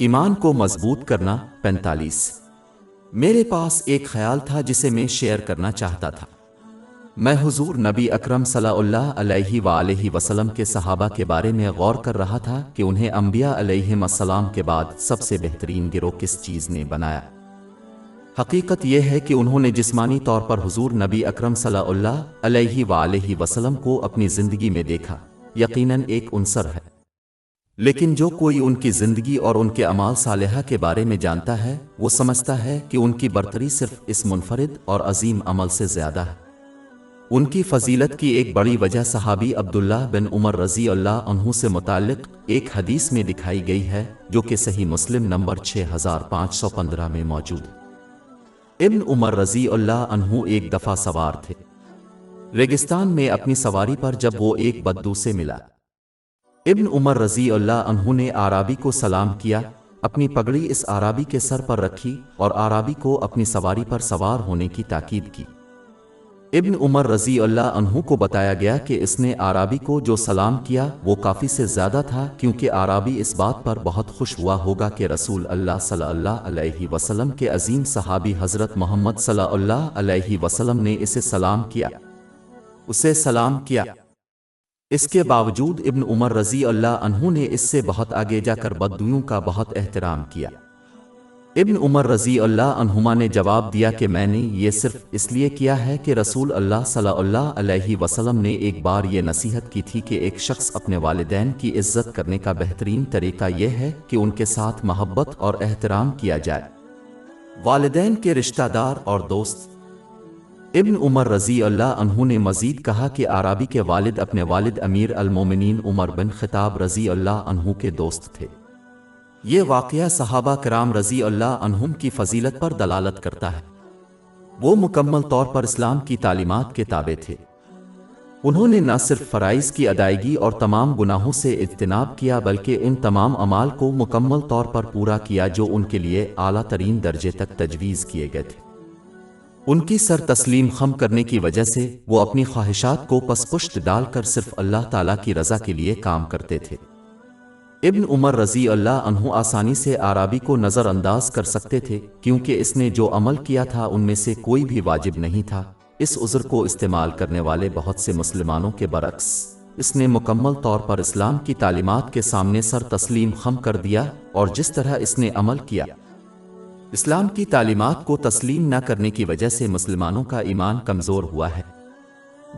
ایمان کو مضبوط کرنا 45۔ میرے پاس ایک خیال تھا جسے میں شیئر کرنا چاہتا تھا۔ میں حضور نبی اکرم صلی اللہ علیہ وآلہ وسلم کے صحابہ کے بارے میں غور کر رہا تھا کہ انہیں انبیاء علیہم السلام کے بعد سب سے بہترین گروہ کس چیز نے بنایا۔ حقیقت یہ ہے کہ انہوں نے جسمانی طور پر حضور نبی اکرم صلی اللہ علیہ وآلہ وسلم کو اپنی زندگی میں دیکھا، یقیناً ایک عنصر ہے، لیکن جو کوئی ان کی زندگی اور ان کے اعمال صالحہ کے بارے میں جانتا ہے وہ سمجھتا ہے کہ ان کی برتری صرف اس منفرد اور عظیم عمل سے زیادہ ہے۔ ان کی فضیلت کی ایک بڑی وجہ صحابی عبداللہ بن عمر رضی اللہ عنہ سے متعلق ایک حدیث میں دکھائی گئی ہے جو کہ صحیح مسلم نمبر 6515 میں موجود ہے۔ ابن عمر رضی اللہ عنہ ایک دفعہ سوار تھے ریگستان میں اپنی سواری پر جب وہ ایک بدو سے ملا۔ ابن عمر رضی اللہ عنہ نے اعرابی کو سلام کیا، اپنی پگڑی اس اعرابی کے سر پر رکھی اور اعرابی کو اپنی سواری پر سوار ہونے کی تاکید کی۔ ابن عمر رضی اللہ عنہ کو بتایا گیا کہ اس نے اعرابی کو جو سلام کیا وہ کافی سے زیادہ تھا، کیونکہ اعرابی اس بات پر بہت خوش ہوا ہوگا کہ رسول اللہ صلی اللہ علیہ وسلم کے عظیم صحابی حضرت محمد صلی اللہ علیہ وسلم نے اسے سلام کیا۔ اس کے باوجود ابن عمر رضی اللہ عنہ نے اس سے بہت آگے جا کر بدویوں کا بہت احترام کیا۔ ابن عمر رضی اللہ عنہما نے جواب دیا کہ میں نے یہ صرف اس لیے کیا ہے کہ رسول اللہ صلی اللہ علیہ وسلم نے ایک بار یہ نصیحت کی تھی کہ ایک شخص اپنے والدین کی عزت کرنے کا بہترین طریقہ یہ ہے کہ ان کے ساتھ محبت اور احترام کیا جائے۔ والدین کے رشتہ دار اور دوست۔ ابن عمر رضی اللہ عنہ نے مزید کہا کہ اعرابی کے والد اپنے والد امیر المومنین عمر بن خطاب رضی اللہ عنہ کے دوست تھے۔ یہ واقعہ صحابہ کرام رضی اللہ عنہم کی فضیلت پر دلالت کرتا ہے۔ وہ مکمل طور پر اسلام کی تعلیمات کے تابع تھے۔ انہوں نے نہ صرف فرائض کی ادائیگی اور تمام گناہوں سے اجتناب کیا بلکہ ان تمام اعمال کو مکمل طور پر پورا کیا جو ان کے لیے اعلیٰ ترین درجے تک تجویز کیے گئے تھے۔ ان کی سر تسلیم خم کرنے کی وجہ سے وہ اپنی خواہشات کو پس پشت ڈال کر صرف اللہ تعالیٰ کی رضا کے لیے کام کرتے تھے۔ ابن عمر رضی اللہ عنہ آسانی سے اعرابی کو نظر انداز کر سکتے تھے کیونکہ اس نے جو عمل کیا تھا ان میں سے کوئی بھی واجب نہیں تھا۔ اس عذر کو استعمال کرنے والے بہت سے مسلمانوں کے برعکس اس نے مکمل طور پر اسلام کی تعلیمات کے سامنے سر تسلیم خم کر دیا، اور جس طرح اس نے عمل کیا اسلام کی تعلیمات کو تسلیم نہ کرنے کی وجہ سے مسلمانوں کا ایمان کمزور ہوا ہے۔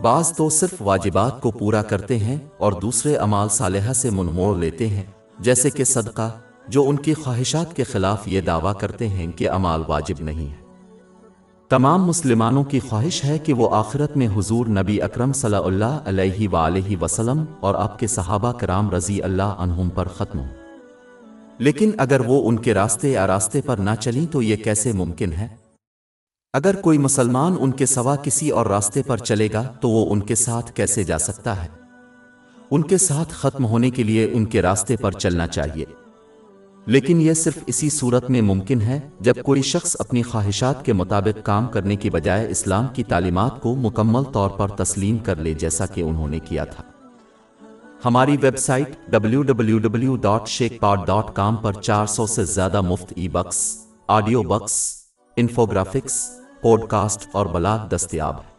بعض تو صرف واجبات کو پورا کرتے ہیں اور دوسرے اعمال صالحہ سے منہ موڑ لیتے ہیں، جیسے کہ صدقہ، جو ان کی خواہشات کے خلاف یہ دعویٰ کرتے ہیں کہ اعمال واجب نہیں ہے۔ تمام مسلمانوں کی خواہش ہے کہ وہ آخرت میں حضور نبی اکرم صلی اللہ علیہ وآلہ وسلم اور آپ کے صحابہ کرام رضی اللہ عنہم پر ختم ہوں، لیکن اگر وہ ان کے راستے یا راستے پر نہ چلیں تو یہ کیسے ممکن ہے؟ اگر کوئی مسلمان ان کے سوا کسی اور راستے پر چلے گا تو وہ ان کے ساتھ کیسے جا سکتا ہے؟ ان کے ساتھ ختم ہونے کے لیے ان کے راستے پر چلنا چاہیے، لیکن یہ صرف اسی صورت میں ممکن ہے جب کوئی شخص اپنی خواہشات کے مطابق کام کرنے کی بجائے اسلام کی تعلیمات کو مکمل طور پر تسلیم کر لے، جیسا کہ انہوں نے کیا تھا۔ ہماری ویب سائٹ www.sheikhpod.com پر 400 سے زیادہ مفت e books, audio books, infographics, podcast اور بلاگ دستیاب ہے۔